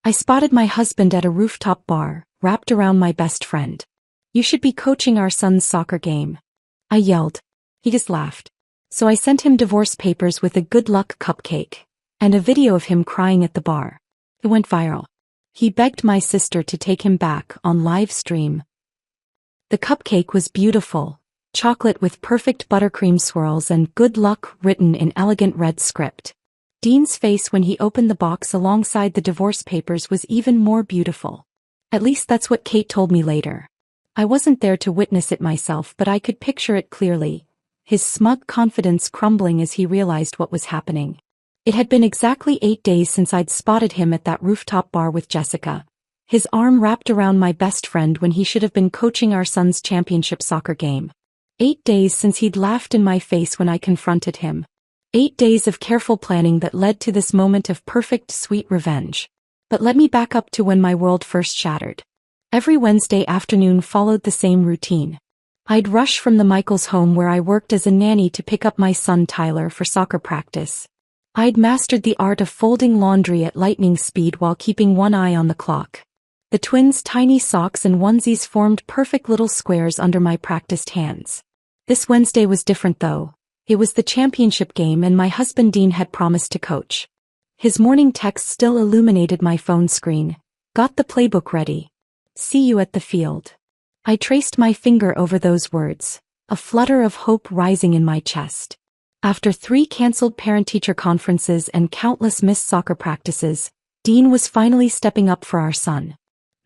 I spotted my husband at a rooftop bar, wrapped around my best friend. "You should be coaching our son's soccer game," I yelled. He just laughed. So I sent him divorce papers with a good luck cupcake and a video of him crying at the bar. It went viral. He begged my sister to take him back on live stream. The cupcake was beautiful, chocolate with perfect buttercream swirls and good luck written in elegant red script. Dean's face when he opened the box alongside the divorce papers was even more beautiful. At least that's what Kate told me later. I wasn't there to witness it myself, but I could picture it clearly, his smug confidence crumbling as he realized what was happening. It had been exactly 8 days since I'd spotted him at that rooftop bar with Jessica, his arm wrapped around my best friend when he should have been coaching our son's championship soccer game. 8 days since he'd laughed in my face when I confronted him. 8 days of careful planning that led to this moment of perfect, sweet revenge. But let me back up to when my world first shattered. Every Wednesday afternoon followed the same routine. I'd rush from the Michaels home where I worked as a nanny to pick up my son Tyler for soccer practice. I'd mastered the art of folding laundry at lightning speed while keeping one eye on the clock. The twins' tiny socks and onesies formed perfect little squares under my practiced hands. This Wednesday was different though. It was the championship game and my husband Dean had promised to coach. His morning text still illuminated my phone screen. "Got the playbook ready. See you at the field." I traced my finger over those words, a flutter of hope rising in my chest. After 3 canceled parent-teacher conferences and countless missed soccer practices, Dean was finally stepping up for our son.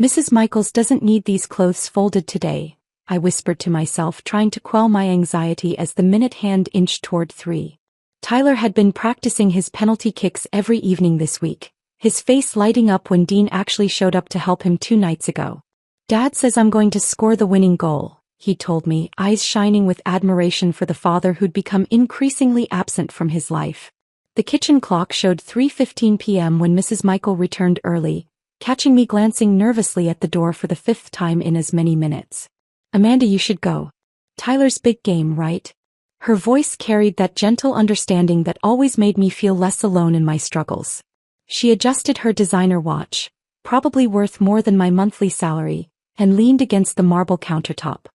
"Mrs. Michaels doesn't need these clothes folded today," I whispered to myself, trying to quell my anxiety as the minute hand inched toward 3. Tyler had been practicing his penalty kicks every evening this week, his face lighting up when Dean actually showed up to help him 2 nights ago. "Dad says I'm going to score the winning goal," he told me, eyes shining with admiration for the father who'd become increasingly absent from his life. The kitchen clock showed 3:15 p.m. when Mrs. Michael returned early, catching me glancing nervously at the door for the 5th time in as many minutes. "Amanda, you should go. Tyler's big game, right?" Her voice carried that gentle understanding that always made me feel less alone in my struggles. She adjusted her designer watch, probably worth more than my monthly salary, and leaned against the marble countertop.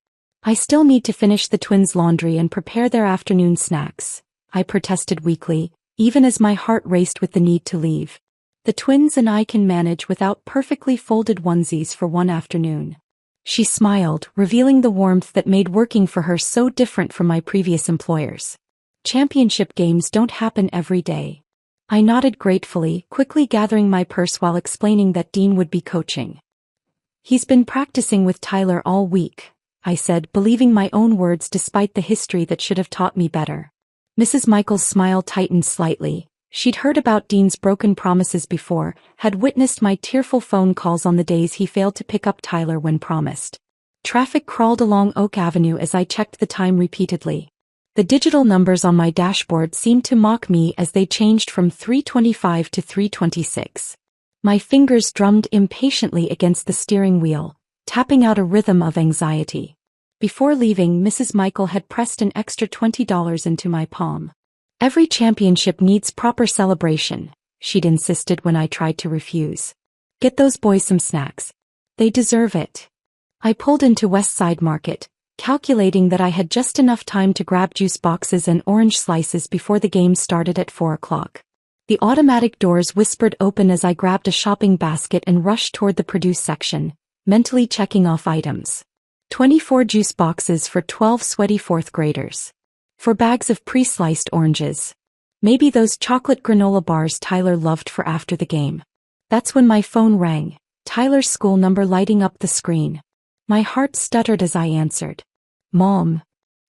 "I still need to finish the twins' laundry and prepare their afternoon snacks," I protested weakly, even as my heart raced with the need to leave. "The twins and I can manage without perfectly folded onesies for one afternoon." She smiled, revealing the warmth that made working for her so different from my previous employers. "Championship games don't happen every day." I nodded gratefully, quickly gathering my purse while explaining that Dean would be coaching. "He's been practicing with Tyler all week," I said, believing my own words despite the history that should have taught me better. Mrs. Michael's smile tightened slightly. She'd heard about Dean's broken promises before, had witnessed my tearful phone calls on the days he failed to pick up Tyler when promised. Traffic crawled along Oak Avenue as I checked the time repeatedly. The digital numbers on my dashboard seemed to mock me as they changed from 3:25 to 3:26. My fingers drummed impatiently against the steering wheel, tapping out a rhythm of anxiety. Before leaving, Mrs. Michael had pressed an extra $20 into my palm. "Every championship needs proper celebration," she'd insisted when I tried to refuse. "Get those boys some snacks. They deserve it." I pulled into West Side Market, calculating that I had just enough time to grab juice boxes and orange slices before the game started at 4 o'clock. The automatic doors whispered open as I grabbed a shopping basket and rushed toward the produce section, mentally checking off items. 24 juice boxes for 12 sweaty 4th graders. 4 bags of pre-sliced oranges. Maybe those chocolate granola bars Tyler loved for after the game. That's when my phone rang, Tyler's school number lighting up the screen. My heart stuttered as I answered. "Mom."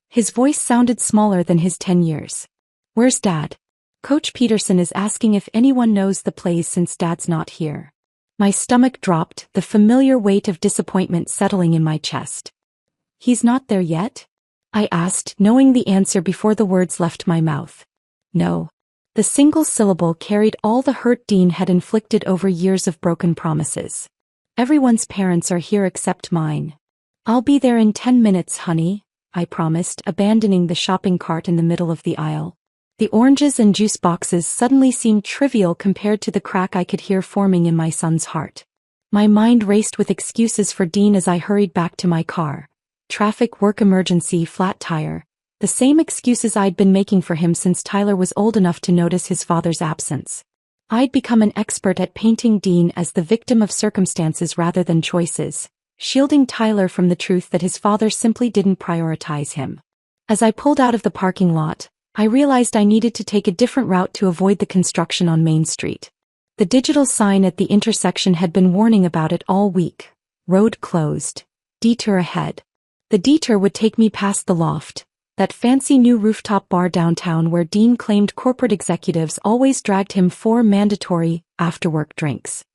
His voice sounded smaller than his 10 years. "Where's Dad? Coach Peterson is asking if anyone knows the plays since Dad's not here." My stomach dropped, the familiar weight of disappointment settling in my chest. "He's not there yet?" I asked, knowing the answer before the words left my mouth. "No." The single syllable carried all the hurt Dean had inflicted over years of broken promises. "Everyone's parents are here except mine." "I'll be there in 10 minutes, honey," I promised, abandoning the shopping cart in the middle of the aisle. The oranges and juice boxes suddenly seemed trivial compared to the crack I could hear forming in my son's heart. My mind raced with excuses for Dean as I hurried back to my car. Traffic, work emergency, flat tire. The same excuses I'd been making for him since Tyler was old enough to notice his father's absence. I'd become an expert at painting Dean as the victim of circumstances rather than choices, shielding Tyler from the truth that his father simply didn't prioritize him. As I pulled out of the parking lot, I realized I needed to take a different route to avoid the construction on Main Street. The digital sign at the intersection had been warning about it all week. Road closed. Detour ahead. The detour would take me past the Loft, that fancy new rooftop bar downtown where Dean claimed corporate executives always dragged him 4 mandatory, after-work drinks.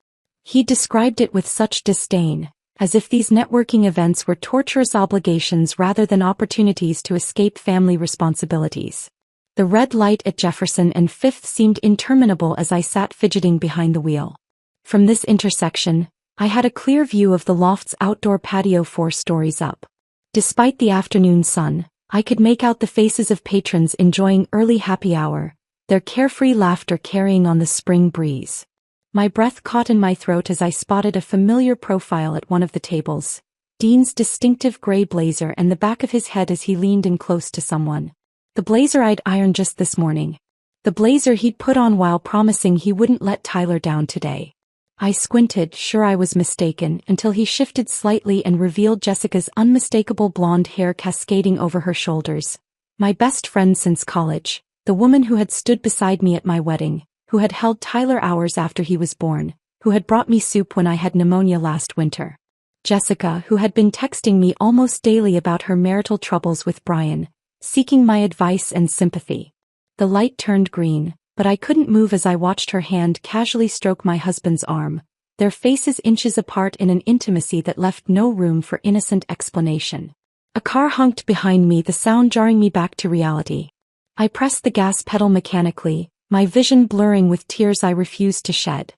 He described it with such disdain, as if these networking events were torturous obligations rather than opportunities to escape family responsibilities. The red light at Jefferson and Fifth seemed interminable as I sat fidgeting behind the wheel. From this intersection, I had a clear view of the Loft's outdoor patio 4 stories up. Despite the afternoon sun, I could make out the faces of patrons enjoying early happy hour, their carefree laughter carrying on the spring breeze. My breath caught in my throat as I spotted a familiar profile at one of the tables. Dean's distinctive gray blazer and the back of his head as he leaned in close to someone. The blazer I'd ironed just this morning. The blazer he'd put on while promising he wouldn't let Tyler down today. I squinted, sure I was mistaken, until he shifted slightly and revealed Jessica's unmistakable blonde hair cascading over her shoulders. My best friend since college, the woman who had stood beside me at my wedding, who had held Tyler hours after he was born, who had brought me soup when I had pneumonia last winter. Jessica, who had been texting me almost daily about her marital troubles with Brian, seeking my advice and sympathy. The light turned green, but I couldn't move as I watched her hand casually stroke my husband's arm, their faces inches apart in an intimacy that left no room for innocent explanation. A car honked behind me, the sound jarring me back to reality. I pressed the gas pedal mechanically, my vision blurring with tears I refused to shed.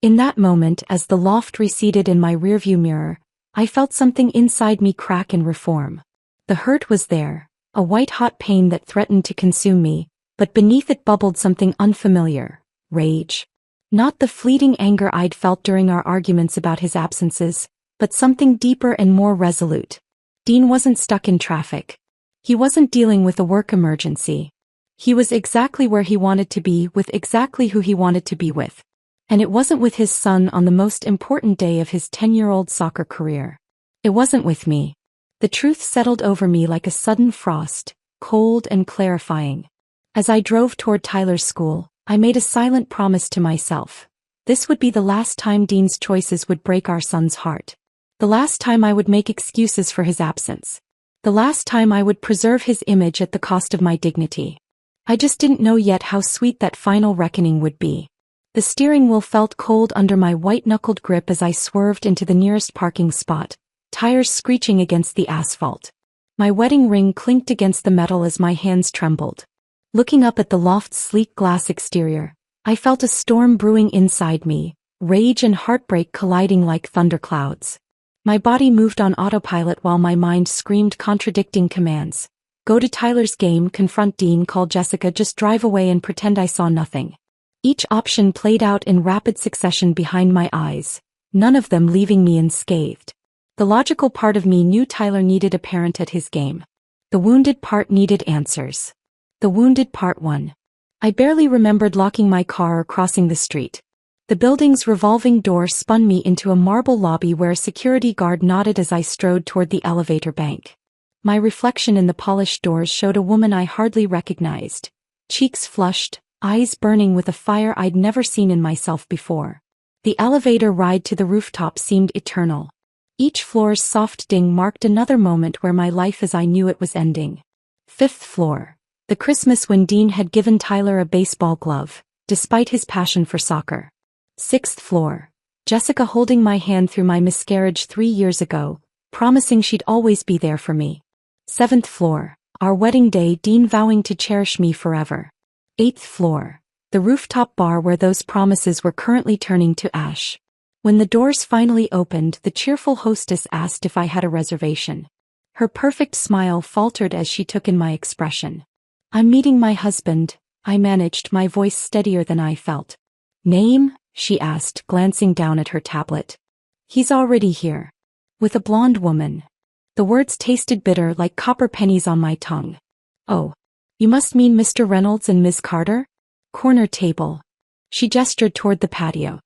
In that moment, as the Loft receded in my rearview mirror, I felt something inside me crack and reform. The hurt was there, a white-hot pain that threatened to consume me, but beneath it bubbled something unfamiliar, rage. Not the fleeting anger I'd felt during our arguments about his absences, but something deeper and more resolute. Dean wasn't stuck in traffic. He wasn't dealing with a work emergency. He was exactly where he wanted to be with exactly who he wanted to be with. And it wasn't with his son on the most important day of his 10-year-old soccer career. It wasn't with me. The truth settled over me like a sudden frost, cold and clarifying. As I drove toward Tyler's school, I made a silent promise to myself. This would be the last time Dean's choices would break our son's heart. The last time I would make excuses for his absence. The last time I would preserve his image at the cost of my dignity. I just didn't know yet how sweet that final reckoning would be. The steering wheel felt cold under my white-knuckled grip as I swerved into the nearest parking spot, tires screeching against the asphalt. My wedding ring clinked against the metal as my hands trembled. Looking up at the Loft's sleek glass exterior, I felt a storm brewing inside me, rage and heartbreak colliding like thunderclouds. My body moved on autopilot while my mind screamed contradicting commands. Go to Tyler's game, confront Dean, call Jessica, just drive away and pretend I saw nothing. Each option played out in rapid succession behind my eyes, none of them leaving me unscathed. The logical part of me knew Tyler needed a parent at his game. The wounded part needed answers. The wounded part won. I barely remembered locking my car or crossing the street. The building's revolving door spun me into a marble lobby where a security guard nodded as I strode toward the elevator bank. My reflection in the polished doors showed a woman I hardly recognized, cheeks flushed, eyes burning with a fire I'd never seen in myself before. The elevator ride to the rooftop seemed eternal. Each floor's soft ding marked another moment where my life as I knew it was ending. 5th floor. The Christmas when Dean had given Tyler a baseball glove, despite his passion for soccer. 6th floor. Jessica holding my hand through my miscarriage 3 years ago, promising she'd always be there for me. 7th floor. Our wedding day, Dean vowing to cherish me forever. 8th floor. The rooftop bar where those promises were currently turning to ash. When the doors finally opened, the cheerful hostess asked if I had a reservation. Her perfect smile faltered as she took in my expression. I'm meeting my husband, I managed, my voice steadier than I felt. Name? She asked, glancing down at her tablet. He's already here. With a blonde woman. The words tasted bitter like copper pennies on my tongue. Oh. You must mean Mr. Reynolds and Ms. Carter? Corner table. She gestured toward the patio.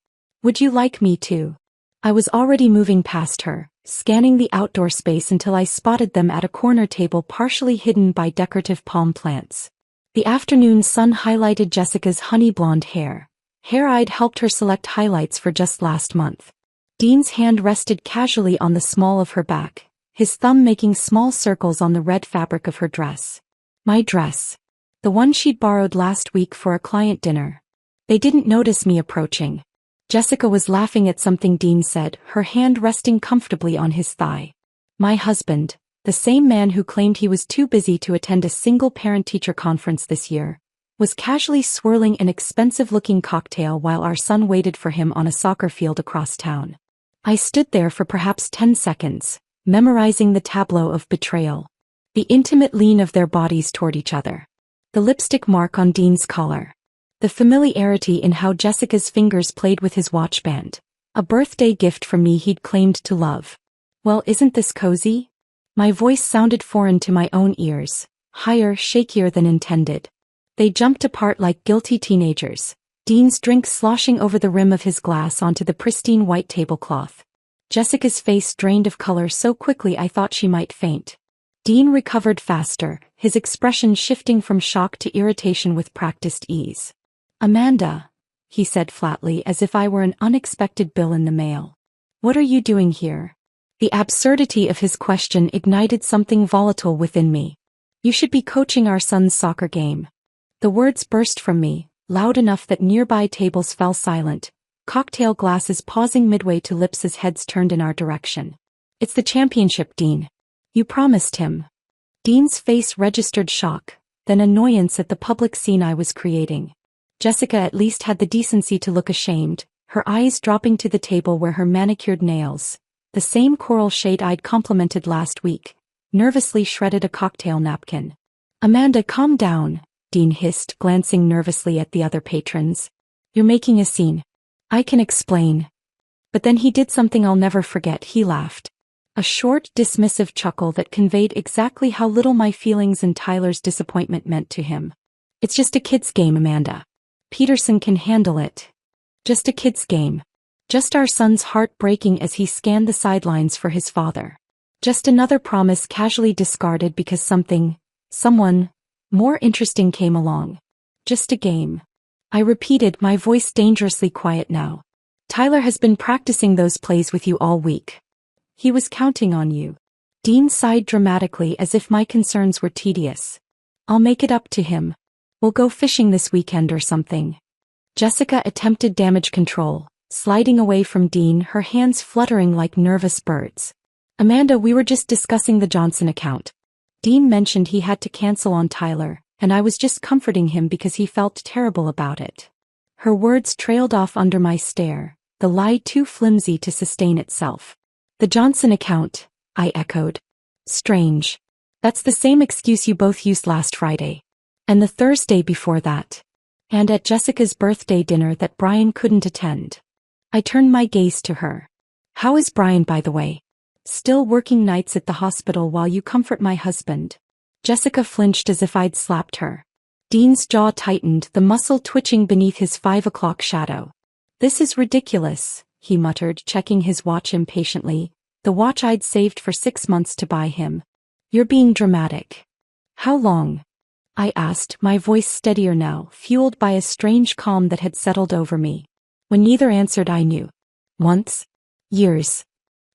Would you like me to? I was already moving past her, scanning the outdoor space until I spotted them at a corner table partially hidden by decorative palm plants. The afternoon sun highlighted Jessica's honey blonde hair. Hair I'd helped her select highlights for just last month. Dean's hand rested casually on the small of her back, his thumb making small circles on the red fabric of her dress. My dress. The one she'd borrowed last week for a client dinner. They didn't notice me approaching. Jessica was laughing at something Dean said, her hand resting comfortably on his thigh. My husband, the same man who claimed he was too busy to attend a single parent-teacher conference this year, was casually swirling an expensive-looking cocktail while our son waited for him on a soccer field across town. I stood there for perhaps 10 seconds, memorizing the tableau of betrayal. The intimate lean of their bodies toward each other. The lipstick mark on Dean's collar. The familiarity in how Jessica's fingers played with his watch band. A birthday gift from me he'd claimed to love. Well, isn't this cozy? My voice sounded foreign to my own ears, higher, shakier than intended. They jumped apart like guilty teenagers, Dean's drink sloshing over the rim of his glass onto the pristine white tablecloth. Jessica's face drained of color so quickly I thought she might faint. Dean recovered faster, his expression shifting from shock to irritation with practiced ease. Amanda, he said flatly as if I were an unexpected bill in the mail. What are you doing here? The absurdity of his question ignited something volatile within me. You should be coaching our son's soccer game. The words burst from me, loud enough that nearby tables fell silent, cocktail glasses pausing midway to lips as heads turned in our direction. It's the championship, Dean. You promised him. Dean's face registered shock, then annoyance at the public scene I was creating. Jessica at least had the decency to look ashamed, her eyes dropping to the table where her manicured nails, the same coral shade I'd complimented last week, nervously shredded a cocktail napkin. Amanda, calm down, Dean hissed, glancing nervously at the other patrons. You're making a scene. I can explain. But then he did something I'll never forget, he laughed. A short, dismissive chuckle that conveyed exactly how little my feelings and Tyler's disappointment meant to him. It's just a kid's game, Amanda. Peterson can handle it. Just a kid's game. Just our son's heart breaking as he scanned the sidelines for his father. Just another promise casually discarded because someone, more interesting came along. Just a game. I repeated, my voice dangerously quiet now. Tyler has been practicing those plays with you all week. He was counting on you. Dean sighed dramatically as if my concerns were tedious. I'll make it up to him. We'll go fishing this weekend or something. Jessica attempted damage control, sliding away from Dean, her hands fluttering like nervous birds. Amanda, we were just discussing the Johnson account. Dean mentioned he had to cancel on Tyler, and I was just comforting him because he felt terrible about it. Her words trailed off under my stare, the lie too flimsy to sustain itself. The Johnson account, I echoed. Strange. That's the same excuse you both used last Friday. And the Thursday before that. And at Jessica's birthday dinner that Brian couldn't attend. I turned my gaze to her. How is Brian, by the way? Still working nights at the hospital while you comfort my husband. Jessica flinched as if I'd slapped her. Dean's jaw tightened, the muscle twitching beneath his 5 o'clock shadow. This is ridiculous, he muttered, checking his watch impatiently, the watch I'd saved for 6 months to buy him. You're being dramatic. How long? I asked, my voice steadier now, fueled by a strange calm that had settled over me. When neither answered, I knew. Months? Years.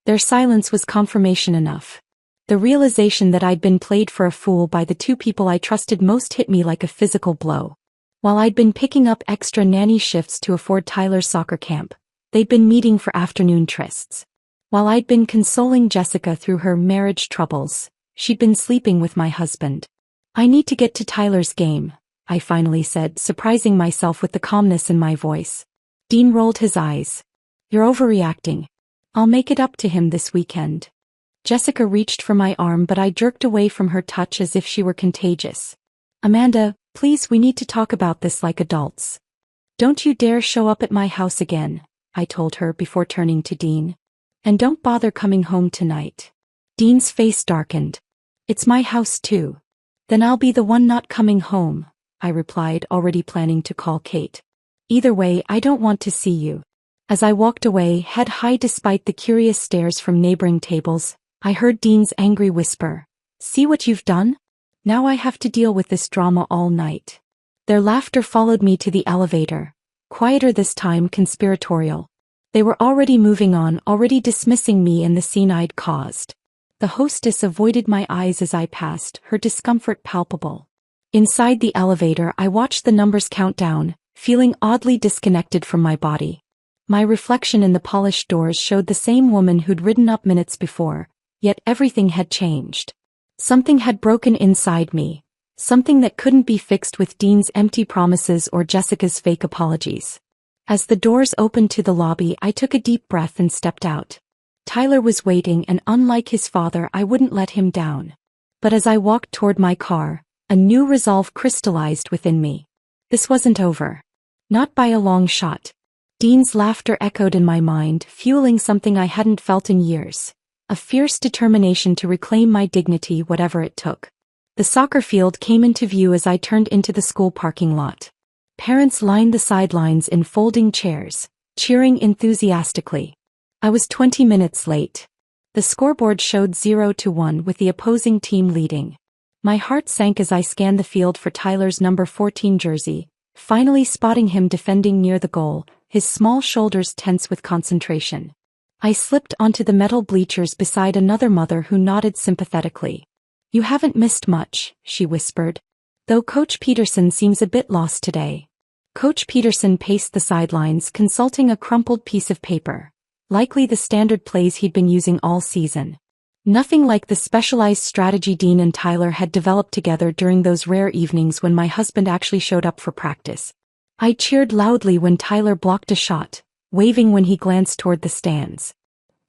Their silence was confirmation enough. The realization that I'd been played for a fool by the two people I trusted most hit me like a physical blow. While I'd been picking up extra nanny shifts to afford Tyler's soccer camp, they'd been meeting for afternoon trysts. While I'd been consoling Jessica through her marriage troubles, she'd been sleeping with my husband. I need to get to Tyler's game, I finally said, surprising myself with the calmness in my voice. Dean rolled his eyes. You're overreacting. I'll make it up to him this weekend. Jessica reached for my arm, but I jerked away from her touch as if she were contagious. Amanda, Please, we need to talk about this like adults. Don't you dare show up at my house again, I told her before turning to Dean. And don't bother coming home tonight. Dean's face darkened. It's my house too. Then I'll be the one not coming home, I replied, already planning to call Kate. Either way, I don't want to see you. As I walked away, head high despite the curious stares from neighboring tables, I heard Dean's angry whisper. See what you've done? Now I have to deal with this drama all night. Their laughter followed me to the elevator. Quieter this time, conspiratorial. They were already moving on, already dismissing me and the scene I'd caused. The hostess avoided my eyes as I passed, her discomfort palpable. Inside the elevator, I watched the numbers count down, feeling oddly disconnected from my body. My reflection in the polished doors showed the same woman who'd ridden up minutes before, yet everything had changed. Something had broken inside me, something that couldn't be fixed with Dean's empty promises or Jessica's fake apologies. As the doors opened to the lobby, I took a deep breath and stepped out. Tyler was waiting, and unlike his father, I wouldn't let him down. But as I walked toward my car, a new resolve crystallized within me. This wasn't over. Not by a long shot. Dean's laughter echoed in my mind, fueling something I hadn't felt in years. A fierce determination to reclaim my dignity, whatever it took. The soccer field came into view as I turned into the school parking lot. Parents lined the sidelines in folding chairs, cheering enthusiastically. I was 20 minutes late. The scoreboard showed 0-1 with the opposing team leading. My heart sank as I scanned the field for Tyler's number 14 jersey, finally spotting him defending near the goal, his small shoulders tense with concentration. I slipped onto the metal bleachers beside another mother who nodded sympathetically. You haven't missed much, she whispered. Though Coach Peterson seems a bit lost today. Coach Peterson paced the sidelines, consulting a crumpled piece of paper. Likely the standard plays he'd been using all season. Nothing like the specialized strategy Dean and Tyler had developed together during those rare evenings when my husband actually showed up for practice. I cheered loudly when Tyler blocked a shot, waving when he glanced toward the stands.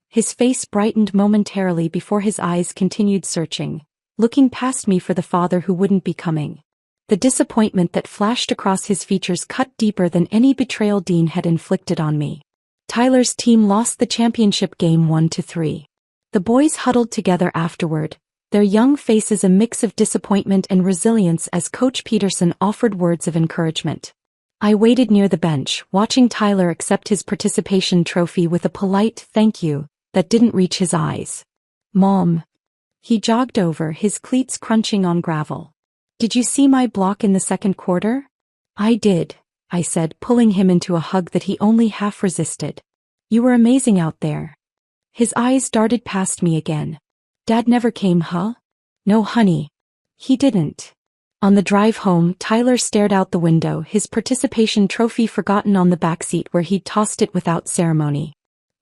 His face brightened momentarily before his eyes continued searching, looking past me for the father who wouldn't be coming. The disappointment that flashed across his features cut deeper than any betrayal Dean had inflicted on me. Tyler's team lost the championship game 1-3. The boys huddled together afterward, their young faces a mix of disappointment and resilience as Coach Peterson offered words of encouragement. I waited near the bench, watching Tyler accept his participation trophy with a polite thank you that didn't reach his eyes. Mom. He jogged over, his cleats crunching on gravel. Did you see my block in the second quarter? I did, I said, pulling him into a hug that he only half resisted. You were amazing out there. His eyes darted past me again. Dad never came, huh? No, honey. He didn't. On the drive home, Tyler stared out the window, his participation trophy forgotten on the backseat where he'd tossed it without ceremony.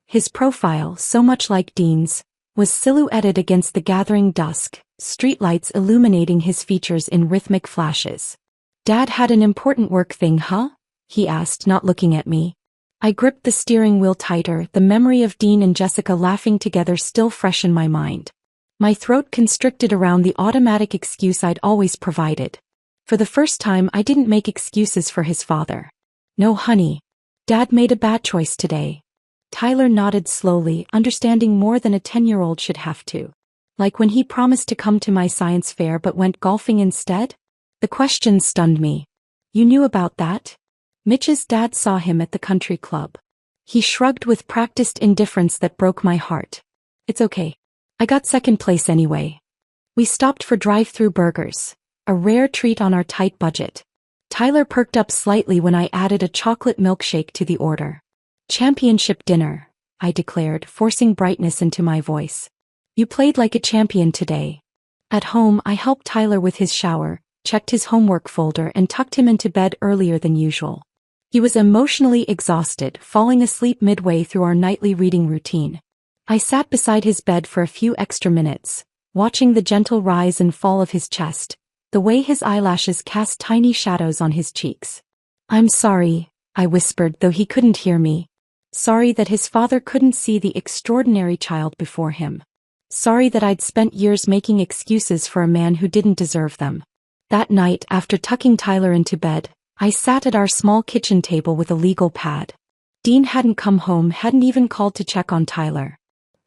His profile, so much like Dean's, was silhouetted against the gathering dusk, streetlights illuminating his features in rhythmic flashes. Dad had an important work thing, huh? He asked, not looking at me. I gripped the steering wheel tighter, the memory of Dean and Jessica laughing together still fresh in my mind. My throat constricted around the automatic excuse I'd always provided. For the first time, I didn't make excuses for his father. No, honey. Dad made a bad choice today. Tyler nodded slowly, understanding more than a 10-year-old should have to. Like when he promised to come to my science fair but went golfing instead? The question stunned me. You knew about that? Mitch's dad saw him at the country club. He shrugged with practiced indifference that broke my heart. It's okay. I got second place anyway. We stopped for drive-through burgers, a rare treat on our tight budget. Tyler perked up slightly when I added a chocolate milkshake to the order. Championship dinner, I declared, forcing brightness into my voice. You played like a champion today. At home, I helped Tyler with his shower, checked his homework folder and tucked him into bed earlier than usual. He was emotionally exhausted, falling asleep midway through our nightly reading routine. I sat beside his bed for a few extra minutes, watching the gentle rise and fall of his chest, the way his eyelashes cast tiny shadows on his cheeks. I'm sorry, I whispered, though he couldn't hear me. Sorry that his father couldn't see the extraordinary child before him. Sorry that I'd spent years making excuses for a man who didn't deserve them. That night, after tucking Tyler into bed, I sat at our small kitchen table with a legal pad. Dean hadn't come home, hadn't even called to check on Tyler.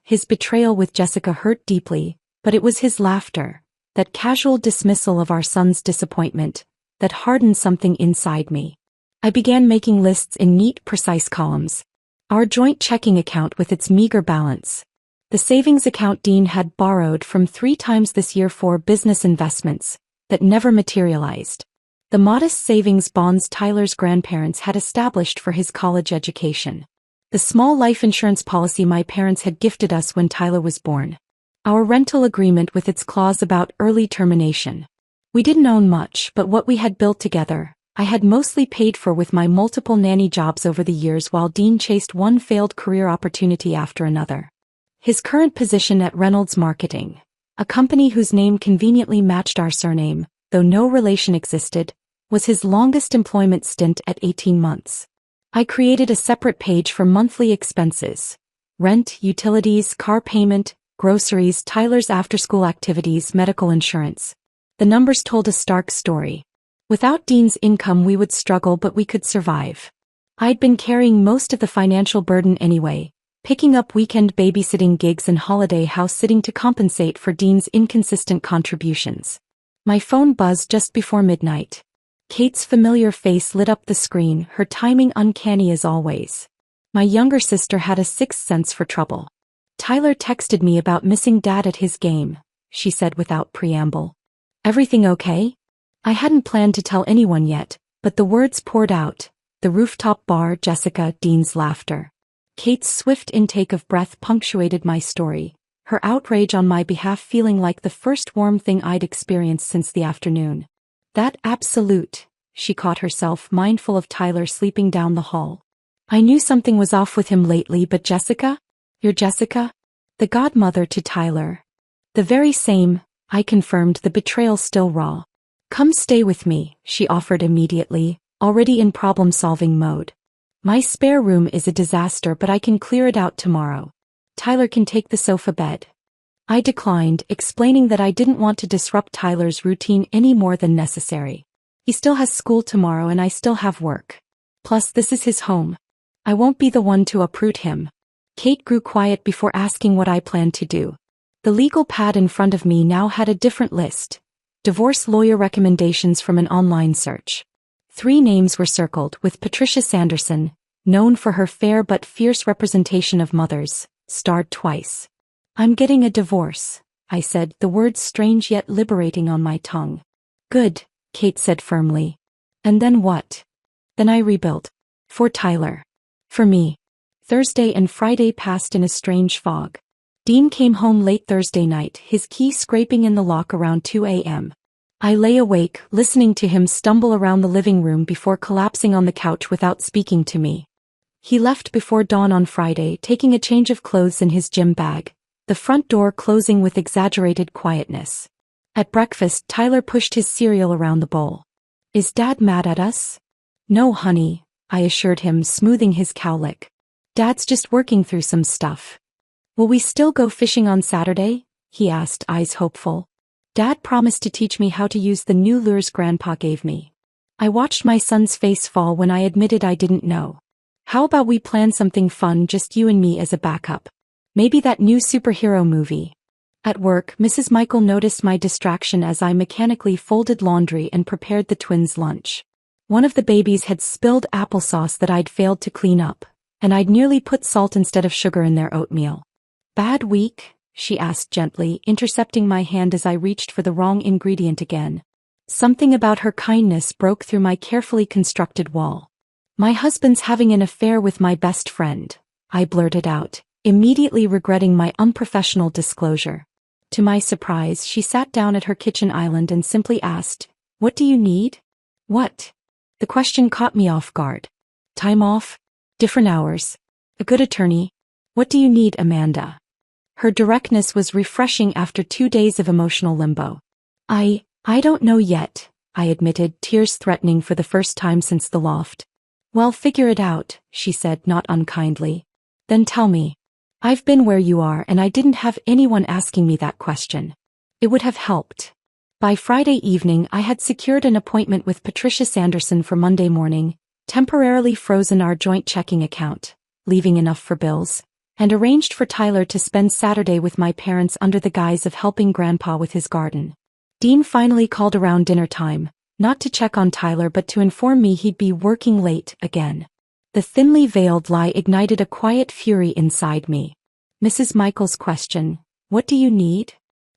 His betrayal with Jessica hurt deeply, but it was his laughter, that casual dismissal of our son's disappointment, that hardened something inside me. I began making lists in neat, precise columns. Our joint checking account with its meager balance. The savings account Dean had borrowed from 3 times this year for business investments that never materialized. The modest savings bonds Tyler's grandparents had established for his college education. The small life insurance policy my parents had gifted us when Tyler was born. Our rental agreement with its clause about early termination. We didn't own much, but what we had built together, I had mostly paid for with my multiple nanny jobs over the years while Dean chased one failed career opportunity after another. His current position at Reynolds Marketing, a company whose name conveniently matched our surname, though no relation existed, was his longest employment stint at 18 months. I created a separate page for monthly expenses. Rent, utilities, car payment, groceries, Tyler's after-school activities, medical insurance. The numbers told a stark story. Without Dean's income we would struggle, but we could survive. I'd been carrying most of the financial burden anyway, picking up weekend babysitting gigs and holiday house sitting to compensate for Dean's inconsistent contributions. My phone buzzed just before midnight. Kate's familiar face lit up the screen, her timing uncanny as always. My younger sister had a sixth sense for trouble. Tyler texted me about missing Dad at his game, she said without preamble. Everything okay? I hadn't planned to tell anyone yet, but the words poured out. The rooftop bar, Jessica, Dean's laughter. Kate's swift intake of breath punctuated my story, her outrage on my behalf feeling like the first warm thing I'd experienced since the afternoon. That absolute, she caught herself, mindful of Tyler sleeping down the hall. I knew something was off with him lately, but Jessica? You're Jessica? The godmother to Tyler. The very same, I confirmed, the betrayal still raw. Come stay with me, she offered immediately, already in problem-solving mode. My spare room is a disaster, but I can clear it out tomorrow. Tyler can take the sofa bed. I declined, explaining that I didn't want to disrupt Tyler's routine any more than necessary. He still has school tomorrow and I still have work. Plus, this is his home. I won't be the one to uproot him. Kate grew quiet before asking what I planned to do. The legal pad in front of me now had a different list. Divorce lawyer recommendations from an online search. 3 names were circled, with Patricia Sanderson, known for her fair but fierce representation of mothers, starred twice. I'm getting a divorce, I said, the words strange yet liberating on my tongue. Good, Kate said firmly. And then what? Then I rebuilt. For Tyler. For me. Thursday and Friday passed in a strange fog. Dean came home late Thursday night, his key scraping in the lock around 2 a.m. I lay awake, listening to him stumble around the living room before collapsing on the couch without speaking to me. He left before dawn on Friday, taking a change of clothes in his gym bag, the front door closing with exaggerated quietness. At breakfast, Tyler pushed his cereal around the bowl. Is Dad mad at us? No, honey, I assured him, smoothing his cowlick. Dad's just working through some stuff. Will we still go fishing on Saturday? He asked, eyes hopeful. Dad promised to teach me how to use the new lures Grandpa gave me. I watched my son's face fall when I admitted I didn't know. How about we plan something fun, just you and me as a backup? Maybe that new superhero movie. At work, Mrs. Michael noticed my distraction as I mechanically folded laundry and prepared the twins' lunch. One of the babies had spilled applesauce that I'd failed to clean up, and I'd nearly put salt instead of sugar in their oatmeal. Bad week? She asked gently, intercepting my hand as I reached for the wrong ingredient again. Something about her kindness broke through my carefully constructed wall. My husband's having an affair with my best friend, I blurted out, immediately regretting my unprofessional disclosure. To my surprise, she sat down at her kitchen island and simply asked, What do you need? What? The question caught me off guard. Time off? Different hours? A good attorney? What do you need, Amanda? Her directness was refreshing after 2 days of emotional limbo. I don't know yet, I admitted, tears threatening for the first time since the loft. Well, figure it out, she said, not unkindly. Then tell me. I've been where you are and I didn't have anyone asking me that question. It would have helped. By Friday evening I had secured an appointment with Patricia Sanderson for Monday morning, temporarily frozen our joint checking account, leaving enough for bills, and arranged for Tyler to spend Saturday with my parents under the guise of helping Grandpa with his garden. Dean finally called around dinner time, not to check on Tyler but to inform me he'd be working late again. The thinly veiled lie ignited a quiet fury inside me. Mrs. Michaels' question, "What do you need?"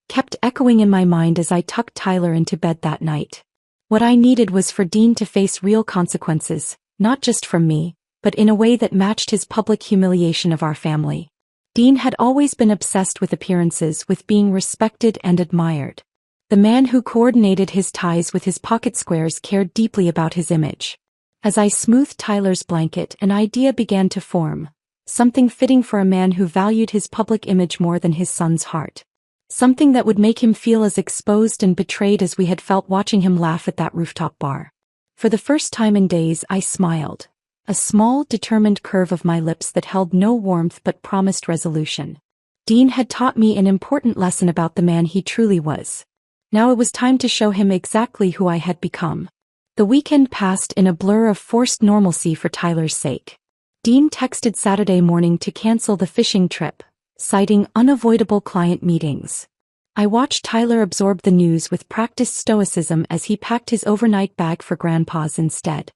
kept echoing in my mind as I tucked Tyler into bed that night. What I needed was for Dean to face real consequences, not just from me, but in a way that matched his public humiliation of our family. Dean had always been obsessed with appearances, with being respected and admired. The man who coordinated his ties with his pocket squares cared deeply about his image. As I smoothed Tyler's blanket, an idea began to form, something fitting for a man who valued his public image more than his son's heart. Something that would make him feel as exposed and betrayed as we had felt watching him laugh at that rooftop bar. For the first time in days I smiled, a small, determined curve of my lips that held no warmth but promised resolution. Dean had taught me an important lesson about the man he truly was. Now it was time to show him exactly who I had become. The weekend passed in a blur of forced normalcy for Tyler's sake. Dean texted Saturday morning to cancel the fishing trip, citing unavoidable client meetings. I watched Tyler absorb the news with practiced stoicism as he packed his overnight bag for Grandpa's instead.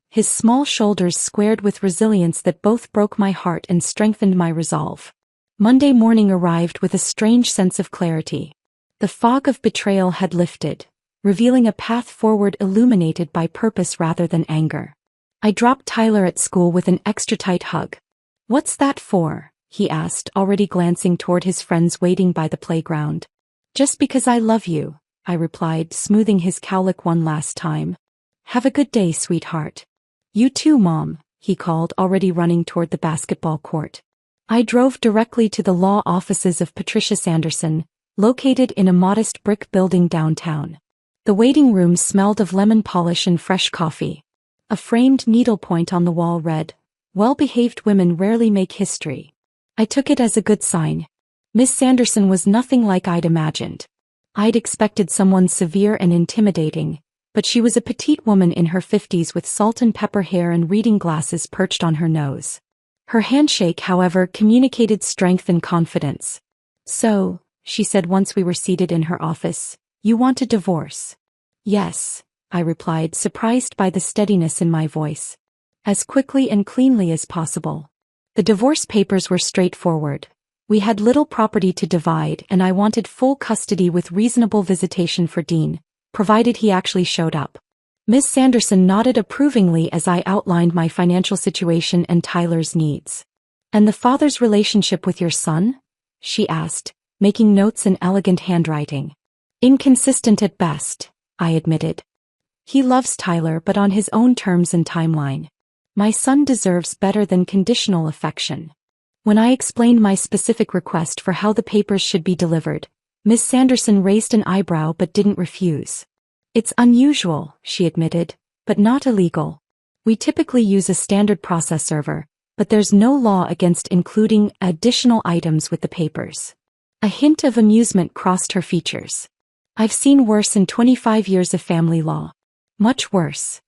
His small shoulders squared with resilience that both broke my heart and strengthened my resolve. Monday morning arrived with a strange sense of clarity. The fog of betrayal had lifted, revealing a path forward illuminated by purpose rather than anger. I dropped Tyler at school with an extra tight hug. "What's that for?" he asked, already glancing toward his friends waiting by the playground. "Just because I love you," I replied, smoothing his cowlick one last time. "Have a good day, sweetheart." "You too, Mom," he called, already running toward the basketball court. I drove directly to the law offices of Patricia Sanderson, located in a modest brick building downtown. The waiting room smelled of lemon polish and fresh coffee. A framed needlepoint on the wall read, "Well-behaved women rarely make history." I took it as a good sign. Miss Sanderson was nothing like I'd imagined. I'd expected someone severe and intimidating, but she was a petite woman in her 50s with salt and pepper hair and reading glasses perched on her nose. Her handshake, however, communicated strength and confidence. "So," she said once we were seated in her office, "you want a divorce?" "Yes," I replied, surprised by the steadiness in my voice. "As quickly and cleanly as possible." The divorce papers were straightforward. We had little property to divide and I wanted full custody with reasonable visitation for Dean, provided he actually showed up. Miss Sanderson nodded approvingly as I outlined my financial situation and Tyler's needs. "And the father's relationship with your son?" she asked, making notes in elegant handwriting. "Inconsistent at best," I admitted. "He loves Tyler but on his own terms and timeline. My son deserves better than conditional affection." When I explained my specific request for how the papers should be delivered, Miss Sanderson raised an eyebrow but didn't refuse. "It's unusual," she admitted, "but not illegal. We typically use a standard process server, but there's no law against including additional items with the papers." A hint of amusement crossed her features. "I've seen worse in 25 years of family law. Much worse."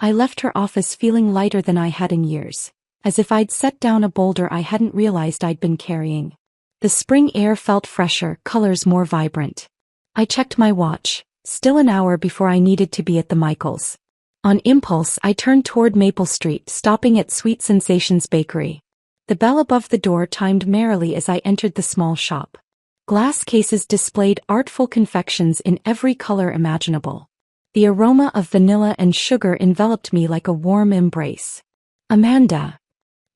I left her office feeling lighter than I had in years, as if I'd set down a boulder I hadn't realized I'd been carrying. The spring air felt fresher, colors more vibrant. I checked my watch, still an hour before I needed to be at the Michaels. On impulse, I turned toward Maple Street, stopping at Sweet Sensations Bakery. The bell above the door chimed merrily as I entered the small shop. Glass cases displayed artful confections in every color imaginable. The aroma of vanilla and sugar enveloped me like a warm embrace. "Amanda."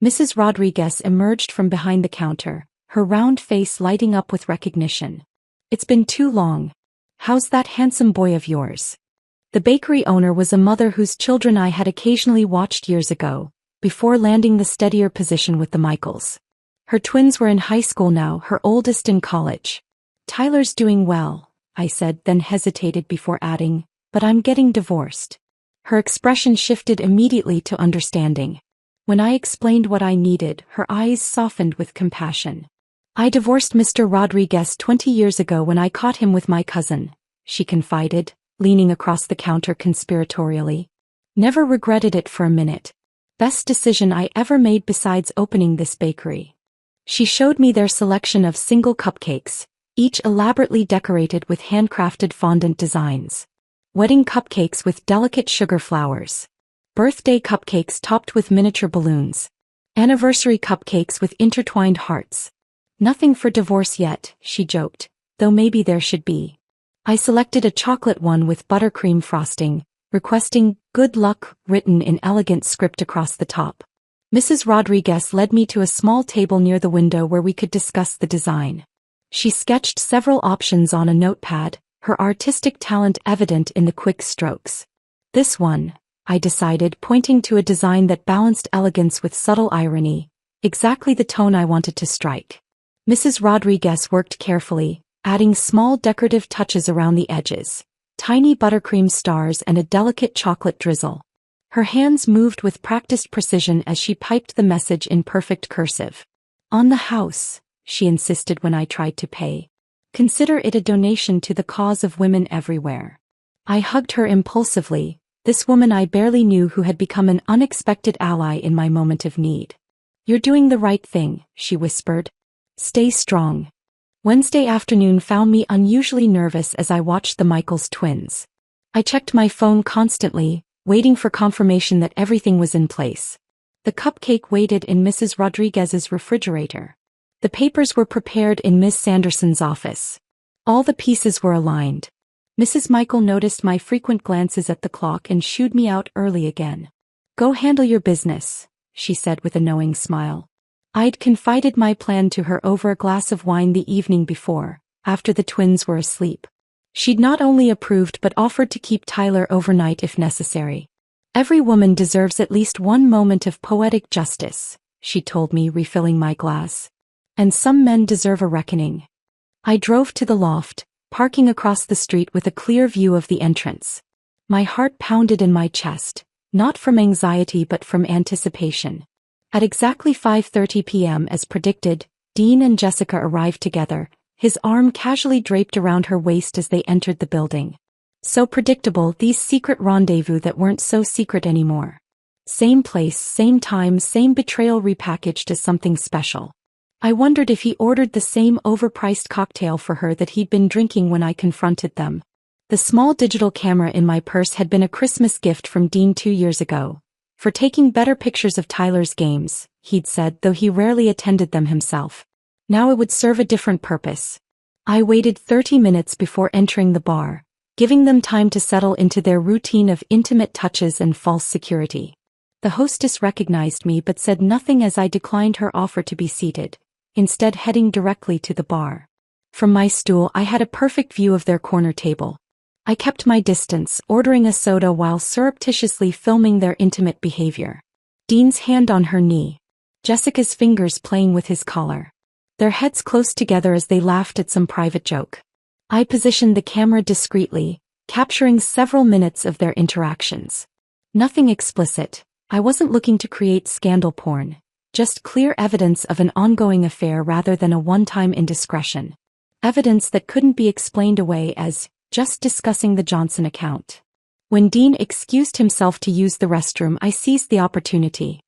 Mrs. Rodriguez emerged from behind the counter, her round face lighting up with recognition. "It's been too long. How's that handsome boy of yours?" The bakery owner was a mother whose children I had occasionally watched years ago, before landing the steadier position with the Michaels. Her twins were in high school now, her oldest in college. "Tyler's doing well," I said, then hesitated before adding, "but I'm getting divorced." Her expression shifted immediately to understanding. When I explained what I needed, her eyes softened with compassion. "I divorced Mr. Rodriguez 20 years ago when I caught him with my cousin. she confided, leaning across the counter conspiratorially. Never regretted it for a minute. Best decision I ever made besides opening this bakery. She showed me their selection of single cupcakes, each elaborately decorated with handcrafted fondant designs. Wedding cupcakes with delicate sugar flowers. Birthday cupcakes topped with miniature balloons. Anniversary cupcakes with intertwined hearts. Nothing for divorce yet, she joked, though maybe there should be. I selected a chocolate one with buttercream frosting, requesting "good luck" written in elegant script across the top. Mrs. Rodriguez led me to a small table near the window where we could discuss the design. She sketched several options on a notepad, her artistic talent evident in the quick strokes. This one, I decided, pointing to a design that balanced elegance with subtle irony, exactly the tone I wanted to strike. Mrs. Rodriguez worked carefully, adding small decorative touches around the edges, tiny buttercream stars and a delicate chocolate drizzle. Her hands moved with practiced precision as she piped the message in perfect cursive. "On the house," she insisted when I tried to pay. "Consider it a donation to the cause of women everywhere." I hugged her impulsively, this woman I barely knew who had become an unexpected ally in my moment of need. "You're doing the right thing," she whispered. "Stay strong." Wednesday afternoon found me unusually nervous as I watched the Michaels twins. I checked my phone constantly, waiting for confirmation that everything was in place. The cupcake waited in Mrs. Rodriguez's refrigerator. The papers were prepared in Miss Sanderson's office. All the pieces were aligned. Mrs. Michael noticed my frequent glances at the clock and shooed me out early again. "Go handle your business," she said with a knowing smile. I'd confided my plan to her over a glass of wine the evening before, after the twins were asleep. She'd not only approved but offered to keep Tyler overnight if necessary. "Every woman deserves at least one moment of poetic justice," she told me, refilling my glass. "And some men deserve a reckoning." I drove to the loft, parking across the street with a clear view of the entrance. My heart pounded in my chest, not from anxiety but from anticipation. At exactly 5:30 p.m. as predicted, Dean and Jessica arrived together, his arm casually draped around her waist as they entered the building. So predictable, these secret rendezvous that weren't so secret anymore. Same place, same time, same betrayal repackaged as something special. I wondered if he ordered the same overpriced cocktail for her that he'd been drinking when I confronted them. The small digital camera in my purse had been a Christmas gift from Dean 2 years ago. For taking better pictures of Tyler's games, he'd said, though he rarely attended them himself. Now it would serve a different purpose. I waited 30 minutes before entering the bar, giving them time to settle into their routine of intimate touches and false security. The hostess recognized me but said nothing as I declined her offer to be seated, instead heading directly to the bar. From my stool I had a perfect view of their corner table. I kept my distance, ordering a soda while surreptitiously filming their intimate behavior. Dean's hand on her knee. Jessica's fingers playing with his collar. Their heads close together as they laughed at some private joke. I positioned the camera discreetly, capturing several minutes of their interactions. Nothing explicit. I wasn't looking to create scandal porn. Just clear evidence of an ongoing affair rather than a one-time indiscretion. Evidence that couldn't be explained away as just discussing the Johnson account. When Dean excused himself to use the restroom, I seized the opportunity.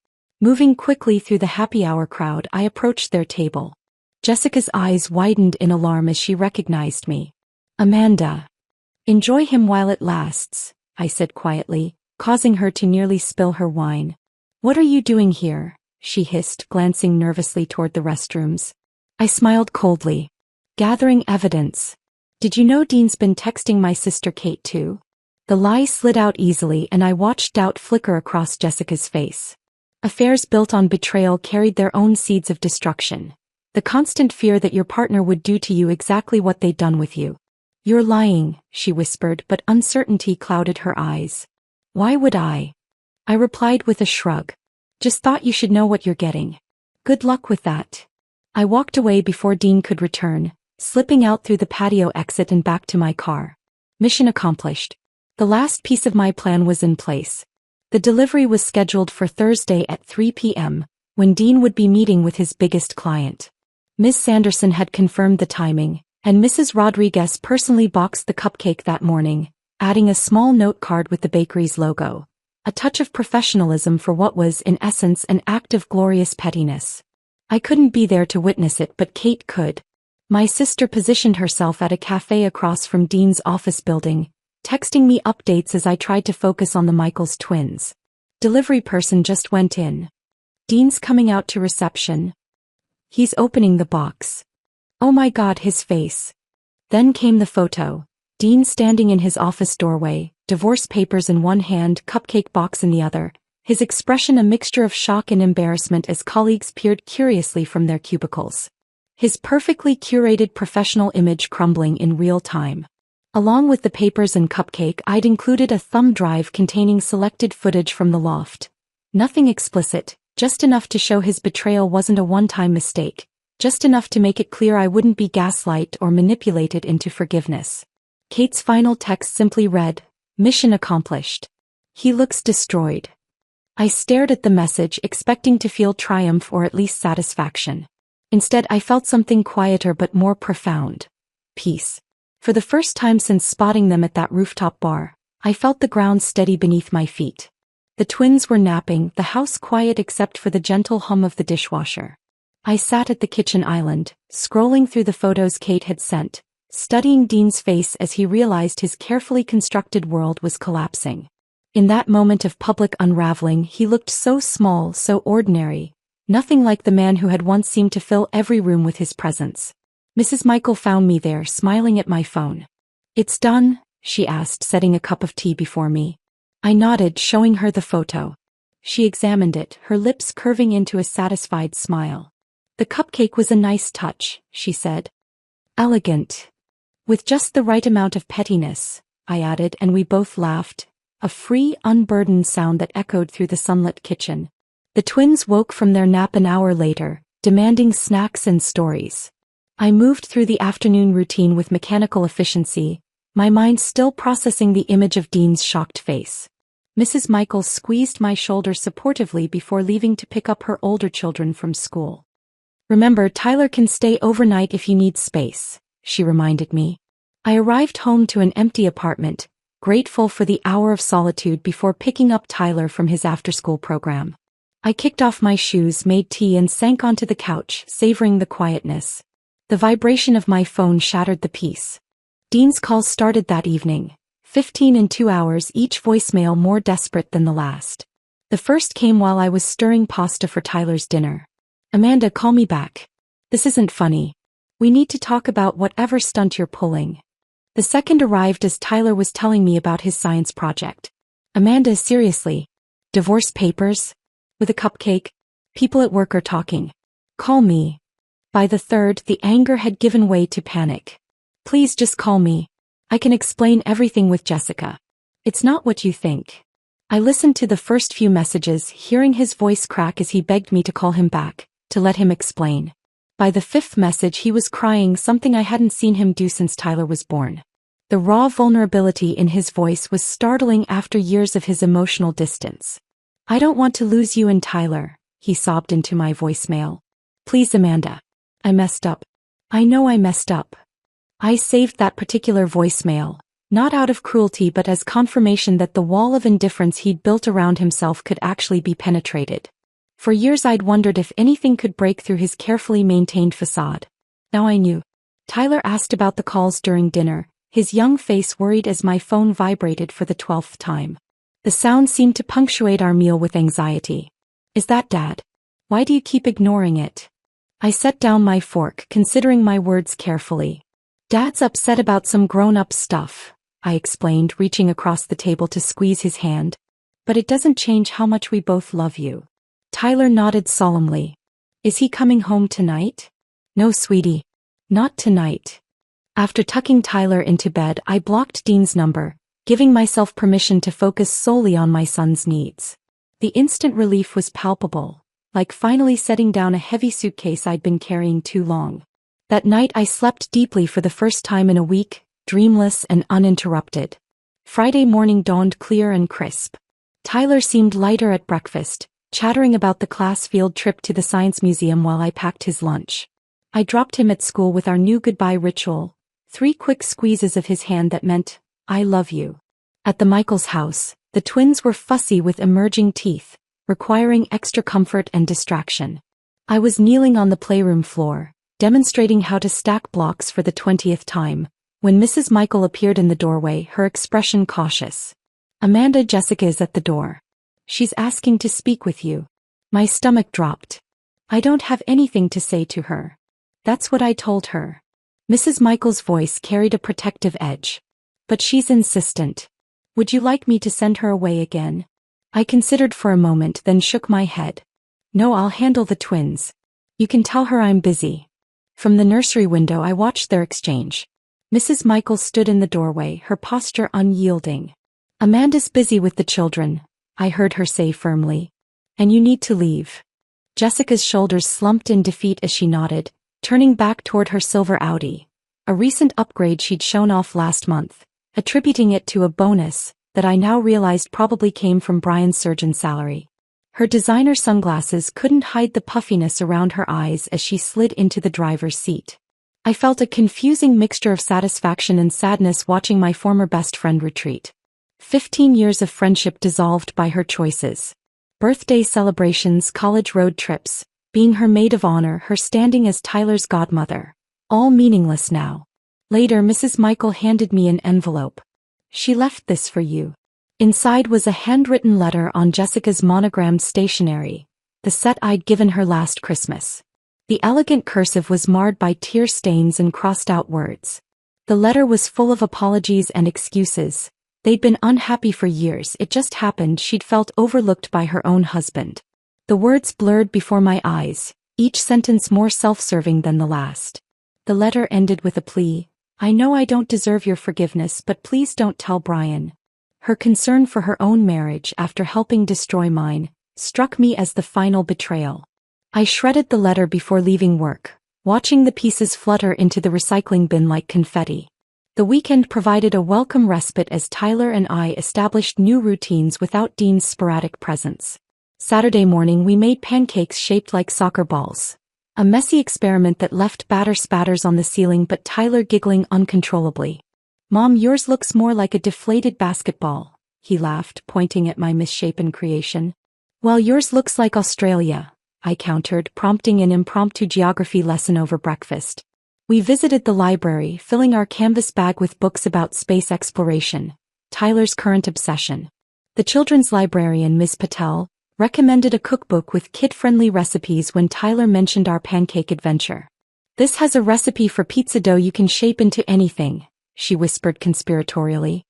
Moving quickly through the happy hour crowd, I approached their table. Jessica's eyes widened in alarm as she recognized me. "Amanda." "Enjoy him while it lasts," I said quietly, causing her to nearly spill her wine. "What are you doing here?" she hissed, glancing nervously toward the restrooms. I smiled coldly. "Gathering evidence. Did you know Dean's been texting my sister Kate too?" The lie slid out easily and I watched doubt flicker across Jessica's face. Affairs built on betrayal carried their own seeds of destruction. The constant fear that your partner would do to you exactly what they'd done with you. "You're lying," she whispered, but uncertainty clouded her eyes. "Why would I?" I replied with a shrug. "Just thought you should know what you're getting. Good luck with that." I walked away before Dean could return, slipping out through the patio exit and back to my car. Mission accomplished. The last piece of my plan was in place. The delivery was scheduled for Thursday at 3 p.m., when Dean would be meeting with his biggest client. Ms. Sanderson had confirmed the timing, And Mrs. Rodriguez personally boxed the cupcake that morning, adding a small note card with the bakery's logo. A touch of professionalism for what was, in essence, an act of glorious pettiness. I couldn't be there to witness it, but Kate could. My sister positioned herself at a cafe across from Dean's office building, texting me updates as I tried to focus on the Michaels twins. Delivery person just went in. Dean's coming out to reception. He's opening the box. Oh my God, his face. Then came the photo. Dean standing in his office doorway, divorce papers in one hand, cupcake box in the other, his expression a mixture of shock and embarrassment as colleagues peered curiously from their cubicles. His perfectly curated professional image crumbling in real time. Along with the papers and cupcake, I'd included a thumb drive containing selected footage from the loft. Nothing explicit, just enough to show his betrayal wasn't a one-time mistake, just enough to make it clear I wouldn't be gaslighted or manipulated into forgiveness. Kate's final text simply read, "Mission accomplished. He looks destroyed." I stared at the message, expecting to feel triumph or at least satisfaction. Instead, I felt something quieter but more profound. Peace. For the first time since spotting them at that rooftop bar, I felt the ground steady beneath my feet. The twins were napping, the house quiet except for the gentle hum of the dishwasher. I sat at the kitchen island, scrolling through the photos Kate had sent, studying Dean's face as he realized his carefully constructed world was collapsing. In that moment of public unraveling, he looked so small, so ordinary, nothing like the man who had once seemed to fill every room with his presence. Mrs. Michael found me there, smiling at my phone. "It's done?" she asked, setting a cup of tea before me. I nodded, showing her the photo. She examined it, her lips curving into a satisfied smile. "The cupcake was a nice touch," she said. "Elegant. With just the right amount of pettiness," I added, and we both laughed. A free, unburdened sound that echoed through the sunlit kitchen. The twins woke from their nap an hour later, demanding snacks and stories. I moved through the afternoon routine with mechanical efficiency, my mind still processing the image of Dean's shocked face. Mrs. Michaels squeezed my shoulder supportively before leaving to pick up her older children from school. "Remember, Tyler can stay overnight if you need space," she reminded me. I arrived home to an empty apartment, grateful for the hour of solitude before picking up Tyler from his after-school program. I kicked off my shoes, made tea, and sank onto the couch, savoring the quietness. The vibration of my phone shattered the peace. Dean's calls started that evening, 15 in 2 hours, each voicemail more desperate than the last. The first came while I was stirring pasta for Tyler's dinner. "Amanda, call me back. This isn't funny. We need to talk about whatever stunt you're pulling." The second arrived as Tyler was telling me about his science project. "Amanda, seriously? Divorce papers? With a cupcake? People at work are talking. Call me." By the third, the anger had given way to panic. "Please just call me. I can explain everything with Jessica. It's not what you think." I listened to the first few messages, hearing his voice crack as he begged me to call him back, to let him explain. By the fifth message he was crying, something I hadn't seen him do since Tyler was born. The raw vulnerability in his voice was startling after years of his emotional distance. "I don't want to lose you and Tyler," he sobbed into my voicemail. "Please, Amanda. I messed up. I know I messed up." I saved that particular voicemail, not out of cruelty but as confirmation that the wall of indifference he'd built around himself could actually be penetrated. For years I'd wondered if anything could break through his carefully maintained facade. Now I knew. Tyler asked about the calls during dinner, his young face worried as my phone vibrated for the 12th time. The sound seemed to punctuate our meal with anxiety. "Is that Dad? Why do you keep ignoring it?" I set down my fork, considering my words carefully. "Dad's upset about some grown-up stuff," I explained, reaching across the table to squeeze his hand. "But it doesn't change how much we both love you." Tyler nodded solemnly. "Is he coming home tonight?" "No, sweetie. Not tonight." After tucking Tyler into bed, I blocked Dean's number, giving myself permission to focus solely on my son's needs. The instant relief was palpable, like finally setting down a heavy suitcase I'd been carrying too long. That night I slept deeply for the first time in a week, dreamless and uninterrupted. Friday morning dawned clear and crisp. Tyler seemed lighter at breakfast, chattering about the class field trip to the Science Museum while I packed his lunch. I dropped him at school with our new goodbye ritual, 3 quick squeezes of his hand that meant, I love you. At the Michaels house, the twins were fussy with emerging teeth, requiring extra comfort and distraction. I was kneeling on the playroom floor, demonstrating how to stack blocks for the 20th time, when Mrs. Michael appeared in the doorway, her expression cautious. Amanda, Jessica is at the door. She's asking to speak with you. My stomach dropped. I don't have anything to say to her. That's what I told her. Mrs. Michael's voice carried a protective edge. But she's insistent. Would you like me to send her away again? I considered for a moment, then shook my head. No, I'll handle the twins. You can tell her I'm busy. From the nursery window I watched their exchange. Mrs. Michael stood in the doorway, her posture unyielding. Amanda's busy with the children, I heard her say firmly. And you need to leave. Jessica's shoulders slumped in defeat as she nodded, turning back toward her silver Audi, a recent upgrade she'd shown off last month, attributing it to a bonus that I now realized probably came from Brian's surgeon's salary. Her designer sunglasses couldn't hide the puffiness around her eyes as she slid into the driver's seat. I felt a confusing mixture of satisfaction and sadness watching my former best friend retreat. 15 years of friendship dissolved by her choices. Birthday celebrations, college road trips, being her maid of honor, her standing as Tyler's godmother. All meaningless now. Later, Mrs. Michael handed me an envelope. She left this for you. Inside was a handwritten letter on Jessica's monogrammed stationery, the set I'd given her last Christmas. The elegant cursive was marred by tear stains and crossed-out words. The letter was full of apologies and excuses. They'd been unhappy for years, it just happened she'd felt overlooked by her own husband. The words blurred before my eyes, each sentence more self-serving than the last. The letter ended with a plea. I know I don't deserve your forgiveness, but please don't tell Brian. Her concern for her own marriage after helping destroy mine struck me as the final betrayal. I shredded the letter before leaving work, watching the pieces flutter into the recycling bin like confetti. The weekend provided a welcome respite as Tyler and I established new routines without Dean's sporadic presence. Saturday morning we made pancakes shaped like soccer balls. A messy experiment that left batter spatters on the ceiling but Tyler giggling uncontrollably. Mom, yours looks more like a deflated basketball, he laughed, pointing at my misshapen creation. Well, yours looks like Australia, I countered, prompting an impromptu geography lesson over breakfast. We visited the library, filling our canvas bag with books about space exploration, Tyler's current obsession. The children's librarian, Ms. Patel, recommended a cookbook with kid-friendly recipes when Tyler mentioned our pancake adventure. This has a recipe for pizza dough you can shape into anything, she whispered conspiratorially.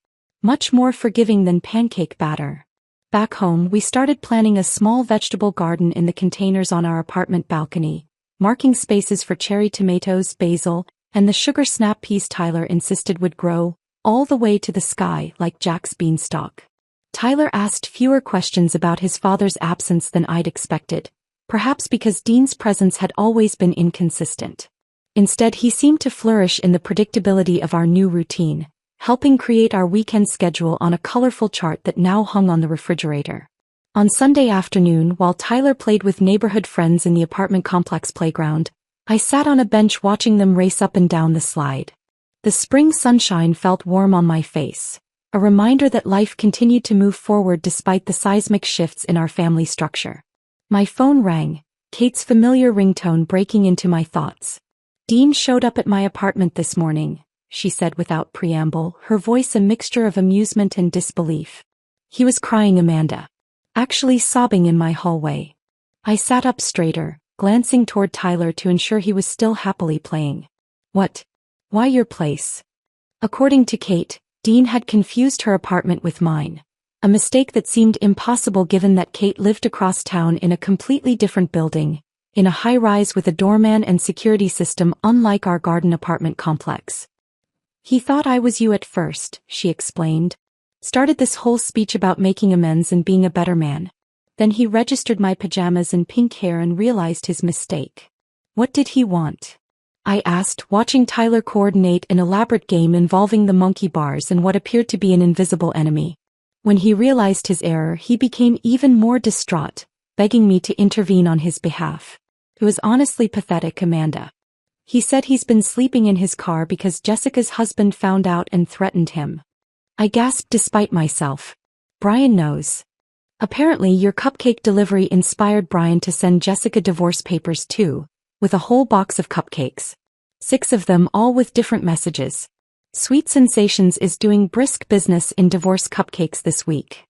Much more forgiving than pancake batter. Back home, we started planting a small vegetable garden in the containers on our apartment balcony, marking spaces for cherry tomatoes, basil, and the sugar snap peas Tyler insisted would grow all the way to the sky like Jack's beanstalk. Tyler asked fewer questions about his father's absence than I'd expected, perhaps because Dean's presence had always been inconsistent. Instead, he seemed to flourish in the predictability of our new routine, helping create our weekend schedule on a colorful chart that now hung on the refrigerator. On Sunday afternoon, while Tyler played with neighborhood friends in the apartment complex playground, I sat on a bench watching them race up and down the slide. The spring sunshine felt warm on my face, a reminder that life continued to move forward despite the seismic shifts in our family structure. My phone rang, Kate's familiar ringtone breaking into my thoughts. Dean showed up at my apartment this morning, she said without preamble, her voice a mixture of amusement and disbelief. He was crying, Amanda. Actually sobbing in my hallway. I sat up straighter, glancing toward Tyler to ensure he was still happily playing. What? Why your place? According to Kate, Dean had confused her apartment with mine. A mistake that seemed impossible given that Kate lived across town in a completely different building, in a high-rise with a doorman and security system unlike our garden apartment complex. He thought I was you at first, she explained. Started this whole speech about making amends and being a better man. Then he registered my pajamas and pink hair and realized his mistake. What did he want? I asked, watching Tyler coordinate an elaborate game involving the monkey bars and what appeared to be an invisible enemy. When he realized his error, he became even more distraught, begging me to intervene on his behalf. It was honestly pathetic, Amanda. He said he's been sleeping in his car because Jessica's husband found out and threatened him. I gasped despite myself. Brian knows. Apparently your cupcake delivery inspired Brian to send Jessica divorce papers too, with a whole box of cupcakes. 6 of them, all with different messages. Sweet Sensations is doing brisk business in divorce cupcakes this week.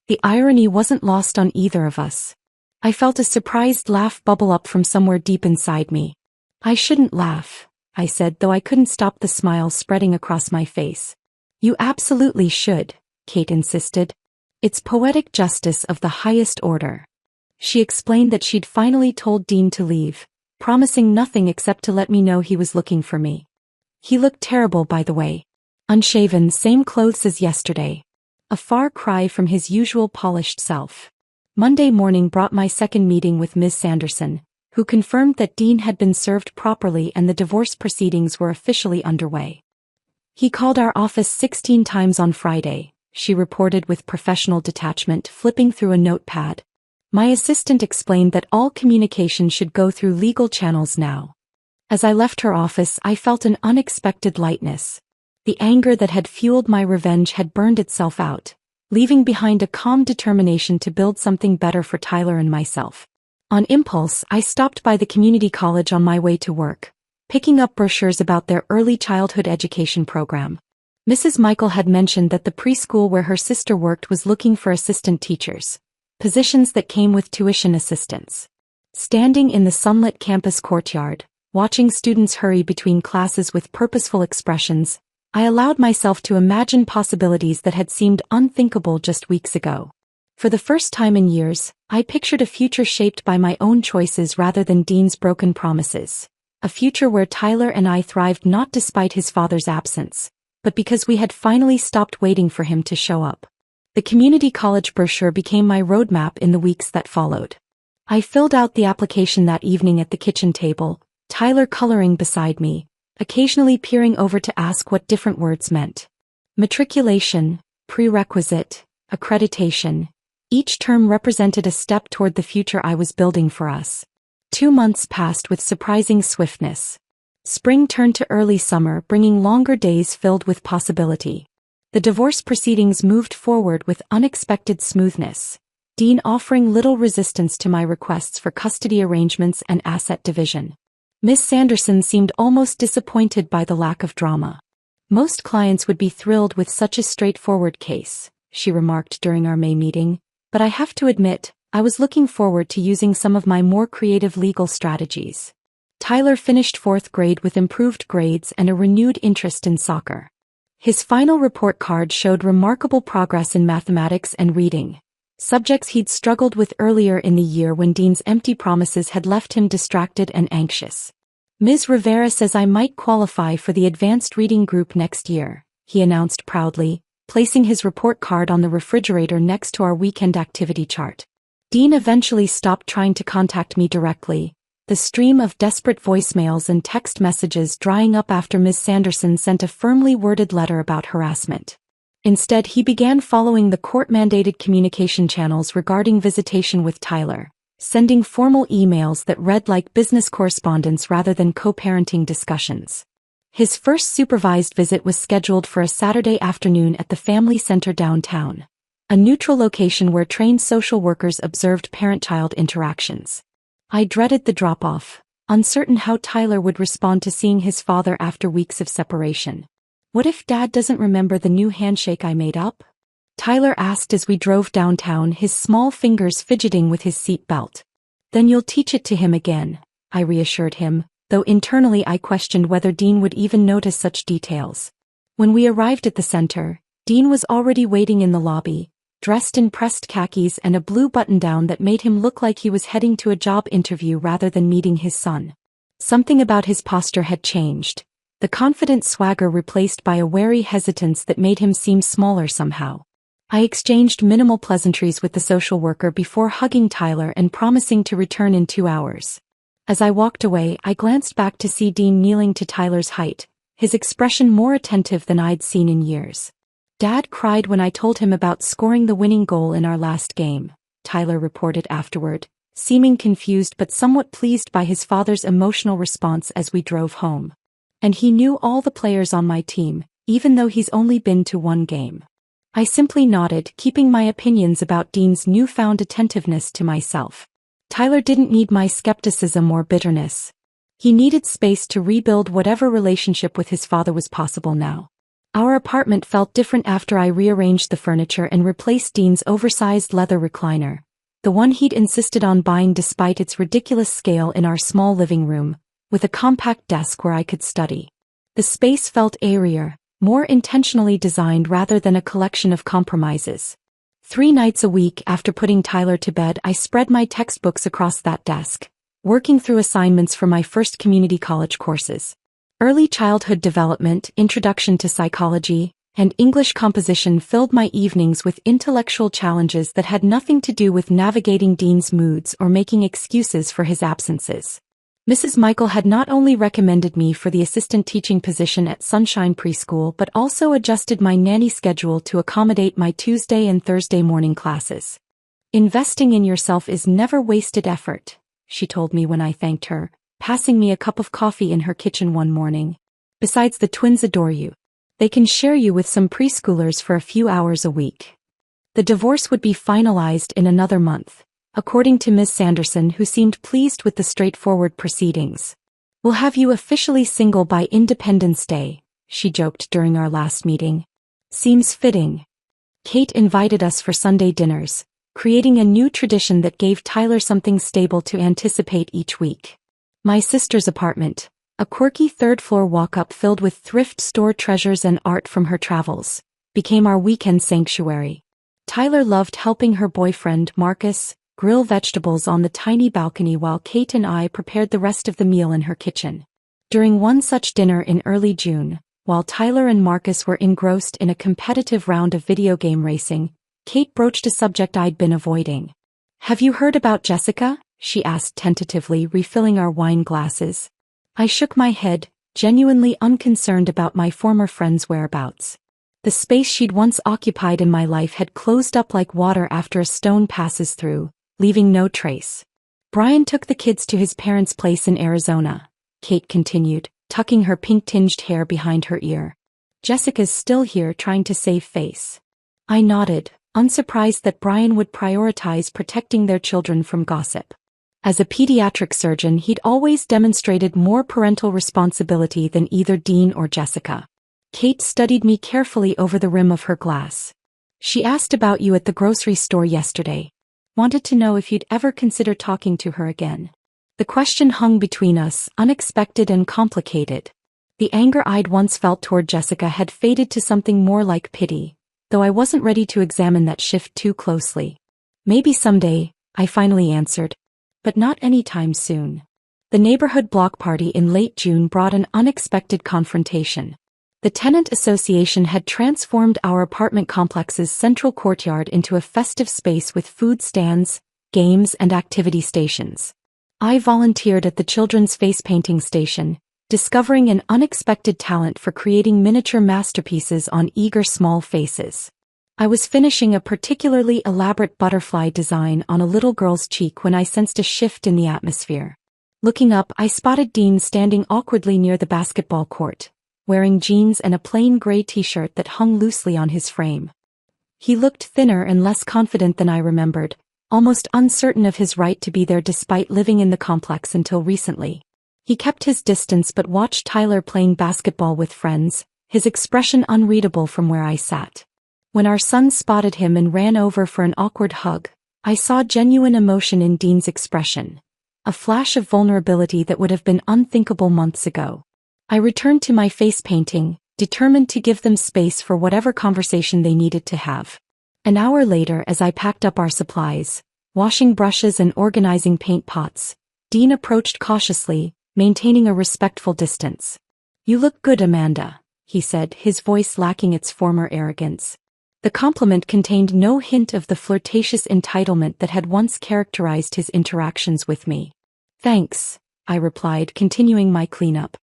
The irony wasn't lost on either of us. I felt a surprised laugh bubble up from somewhere deep inside me. I shouldn't laugh, I said, though I couldn't stop the smile spreading across my face. You absolutely should, Kate insisted. It's poetic justice of the highest order. She explained that she'd finally told Dean to leave, promising nothing except to let me know he was looking for me. He looked terrible, by the way. Unshaven, same clothes as yesterday. A far cry from his usual polished self. Monday morning brought my second meeting with Ms. Sanderson, who confirmed that Dean had been served properly and the divorce proceedings were officially underway. He called our office 16 times on Friday, she reported with professional detachment, flipping through a notepad. My assistant explained that all communication should go through legal channels now. As I left her office, I felt an unexpected lightness. The anger that had fueled my revenge had burned itself out, leaving behind a calm determination to build something better for Tyler and myself. On impulse, I stopped by the community college on my way to work, picking up brochures about their early childhood education program. Mrs. Michael had mentioned that the preschool where her sister worked was looking for assistant teachers, positions that came with tuition assistance. Standing in the sunlit campus courtyard, watching students hurry between classes with purposeful expressions, I allowed myself to imagine possibilities that had seemed unthinkable just weeks ago. For the first time in years, I pictured a future shaped by my own choices rather than Dean's broken promises. A future where Tyler and I thrived not despite his father's absence, but because we had finally stopped waiting for him to show up. The community college brochure became my roadmap in the weeks that followed. I filled out the application that evening at the kitchen table, Tyler coloring beside me, occasionally peering over to ask what different words meant. Matriculation, prerequisite, accreditation. Each term represented a step toward the future I was building for us. 2 months passed with surprising swiftness. Spring turned to early summer, bringing longer days filled with possibility. The divorce proceedings moved forward with unexpected smoothness, Dean offering little resistance to my requests for custody arrangements and asset division. Miss Sanderson seemed almost disappointed by the lack of drama. Most clients would be thrilled with such a straightforward case, she remarked during our May meeting, but I have to admit, I was looking forward to using some of my more creative legal strategies. Tyler finished 4th grade with improved grades and a renewed interest in soccer. His final report card showed remarkable progress in mathematics and reading, subjects he'd struggled with earlier in the year when Dean's empty promises had left him distracted and anxious. Ms. Rivera says I might qualify for the advanced reading group next year, he announced proudly, placing his report card on the refrigerator next to our weekend activity chart. Dean eventually stopped trying to contact me directly, the stream of desperate voicemails and text messages drying up after Ms. Sanderson sent a firmly worded letter about harassment. Instead, he began following the court-mandated communication channels regarding visitation with Tyler, sending formal emails that read like business correspondence rather than co-parenting discussions. His first supervised visit was scheduled for a Saturday afternoon at the Family Center downtown, a neutral location where trained social workers observed parent-child interactions. I dreaded the drop-off, uncertain how Tyler would respond to seeing his father after weeks of separation. What if Dad doesn't remember the new handshake I made up? Tyler asked as we drove downtown, his small fingers fidgeting with his seat belt. Then you'll teach it to him again, I reassured him, though internally I questioned whether Dean would even notice such details. When we arrived at the center, Dean was already waiting in the lobby, dressed in pressed khakis and a blue button-down that made him look like he was heading to a job interview rather than meeting his son. Something about his posture had changed, the confident swagger replaced by a wary hesitance that made him seem smaller somehow. I exchanged minimal pleasantries with the social worker before hugging Tyler and promising to return in 2 hours. As I walked away, I glanced back to see Dean kneeling to Tyler's height, his expression more attentive than I'd seen in years. Dad cried when I told him about scoring the winning goal in our last game, Tyler reported afterward, seeming confused but somewhat pleased by his father's emotional response as we drove home. And he knew all the players on my team, even though he's only been to one game. I simply nodded, keeping my opinions about Dean's newfound attentiveness to myself. Tyler didn't need my skepticism or bitterness. He needed space to rebuild whatever relationship with his father was possible now. Our apartment felt different after I rearranged the furniture and replaced Dean's oversized leather recliner, the one he'd insisted on buying despite its ridiculous scale, in our small living room, with a compact desk where I could study. The space felt airier, more intentionally designed rather than a collection of compromises. 3 nights a week after putting Tyler to bed, I spread my textbooks across that desk, working through assignments for my first community college courses. Early childhood development, introduction to psychology, and English composition filled my evenings with intellectual challenges that had nothing to do with navigating Dean's moods or making excuses for his absences. Mrs. Michael had not only recommended me for the assistant teaching position at Sunshine Preschool but also adjusted my nanny schedule to accommodate my Tuesday and Thursday morning classes. "Investing in yourself is never wasted effort," she told me when I thanked her, passing me a cup of coffee in her kitchen one morning. "Besides, the twins adore you. They can share you with some preschoolers for a few hours a week." The divorce would be finalized in another month, according to Ms. Sanderson, who seemed pleased with the straightforward proceedings. "We'll have you officially single by Independence Day," she joked during our last meeting. "Seems fitting." Kate invited us for Sunday dinners, creating a new tradition that gave Tyler something stable to anticipate each week. My sister's apartment, a quirky third-floor walk-up filled with thrift store treasures and art from her travels, became our weekend sanctuary. Tyler loved helping her boyfriend, Marcus, grill vegetables on the tiny balcony while Kate and I prepared the rest of the meal in her kitchen. During one such dinner in early June, while Tyler and Marcus were engrossed in a competitive round of video game racing, Kate broached a subject I'd been avoiding. "Have you heard about Jessica?" she asked tentatively, refilling our wine glasses. I shook my head, genuinely unconcerned about my former friend's whereabouts. The space she'd once occupied in my life had closed up like water after a stone passes through, leaving no trace. "Brian took the kids to his parents' place in Arizona," Kate continued, tucking her pink-tinged hair behind her ear. "Jessica's still here trying to save face." I nodded, unsurprised that Brian would prioritize protecting their children from gossip. As a pediatric surgeon, he'd always demonstrated more parental responsibility than either Dean or Jessica. Kate studied me carefully over the rim of her glass. "She asked about you at the grocery store yesterday. Wanted to know if you'd ever consider talking to her again." The question hung between us, unexpected and complicated. The anger I'd once felt toward Jessica had faded to something more like pity, though I wasn't ready to examine that shift too closely. "Maybe someday," I finally answered. "But not anytime soon." The neighborhood block party in late June brought an unexpected confrontation. The tenant association had transformed our apartment complex's central courtyard into a festive space with food stands, games, and activity stations. I volunteered at the children's face painting station, discovering an unexpected talent for creating miniature masterpieces on eager small faces. I was finishing a particularly elaborate butterfly design on a little girl's cheek when I sensed a shift in the atmosphere. Looking up, I spotted Dean standing awkwardly near the basketball court, wearing jeans and a plain gray t-shirt that hung loosely on his frame. He looked thinner and less confident than I remembered, almost uncertain of his right to be there despite living in the complex until recently. He kept his distance but watched Tyler playing basketball with friends, his expression unreadable from where I sat. When our son spotted him and ran over for an awkward hug, I saw genuine emotion in Dean's expression, a flash of vulnerability that would have been unthinkable months ago. I returned to my face painting, determined to give them space for whatever conversation they needed to have. An hour later, as I packed up our supplies, washing brushes and organizing paint pots, Dean approached cautiously, maintaining a respectful distance. "You look good, Amanda," he said, his voice lacking its former arrogance. The compliment contained no hint of the flirtatious entitlement that had once characterized his interactions with me. "Thanks," I replied, continuing my cleanup.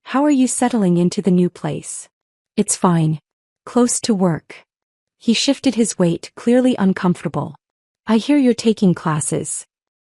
"How are you settling into the new place?" "It's fine. Close to work." He shifted his weight, clearly uncomfortable. "I hear you're taking classes."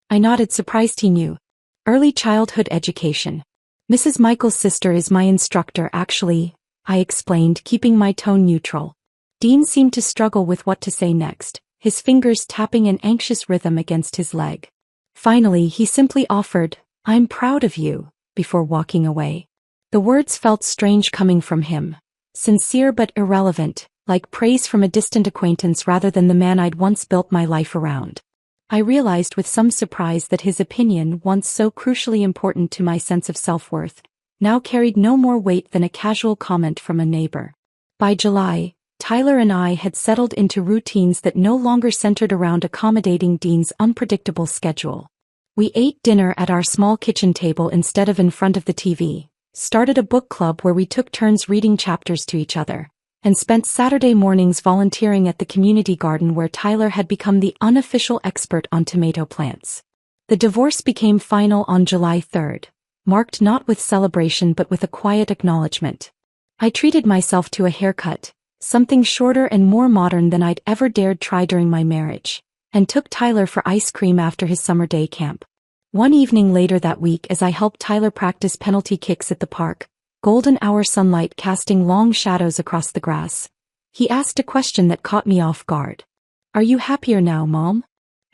I nodded, surprised he knew. Early childhood education. Mrs. Michael's sister is my instructor actually, I explained, keeping my tone neutral. Dean seemed to struggle with what to say next, his fingers tapping an anxious rhythm against his leg. Finally, he simply offered, "I'm proud of you," before walking away. The words felt strange coming from him. Sincere but irrelevant, like praise from a distant acquaintance rather than the man I'd once built my life around. I realized with some surprise that his opinion, once so crucially important to my sense of self-worth, now carried no more weight than a casual comment from a neighbor. By July, Tyler and I had settled into routines that no longer centered around accommodating Dean's unpredictable schedule. We ate dinner at our small kitchen table instead of in front of the TV, started a book club where we took turns reading chapters to each other, and spent Saturday mornings volunteering at the community garden where Tyler had become the unofficial expert on tomato plants. The divorce became final on July 3rd, marked not with celebration but with a quiet acknowledgement. I treated myself to a haircut, something shorter and more modern than I'd ever dared try during my marriage, and took Tyler for ice cream after his summer day camp. One evening later that week, as I helped Tyler practice penalty kicks at the park, golden hour sunlight casting long shadows across the grass, he asked a question that caught me off guard. "Are you happier now, Mom?"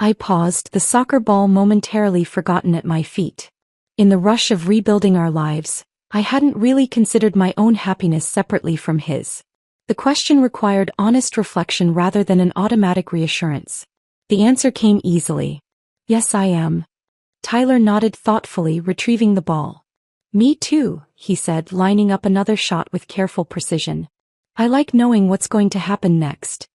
I paused, the soccer ball momentarily forgotten at my feet. In the rush of rebuilding our lives, I hadn't really considered my own happiness separately from his. The question required honest reflection rather than an automatic reassurance. The answer came easily. "Yes, I am." Tyler nodded thoughtfully, retrieving the ball. "Me too," he said, lining up another shot with careful precision. "I like knowing what's going to happen next."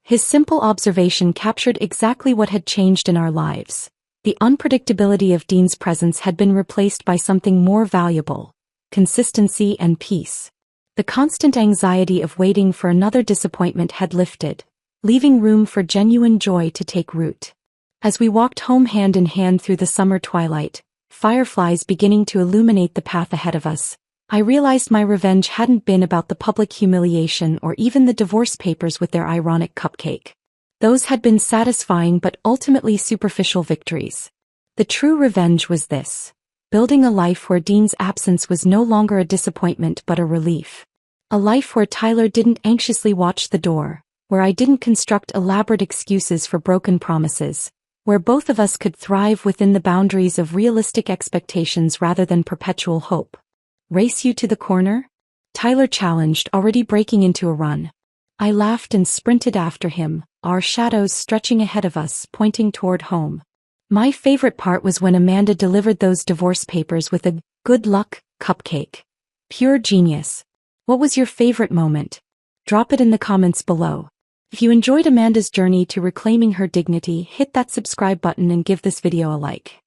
His simple observation captured exactly what had changed in our lives. The unpredictability of Dean's presence had been replaced by something more valuable: consistency and peace. The constant anxiety of waiting for another disappointment had lifted, leaving room for genuine joy to take root. As we walked home hand in hand through the summer twilight, fireflies beginning to illuminate the path ahead of us, I realized my revenge hadn't been about the public humiliation or even the divorce papers with their ironic cupcake. Those had been satisfying but ultimately superficial victories. The true revenge was this: building a life where Dean's absence was no longer a disappointment but a relief. A life where Tyler didn't anxiously watch the door, where I didn't construct elaborate excuses for broken promises, where both of us could thrive within the boundaries of realistic expectations rather than perpetual hope. "Race you to the corner?" Tyler challenged, already breaking into a run. I laughed and sprinted after him, our shadows stretching ahead of us, pointing toward home. My favorite part was when Amanda delivered those divorce papers with a "good luck" cupcake. Pure genius. What was your favorite moment? Drop it in the comments below. If you enjoyed Amanda's journey to reclaiming her dignity, hit that subscribe button and give this video a like.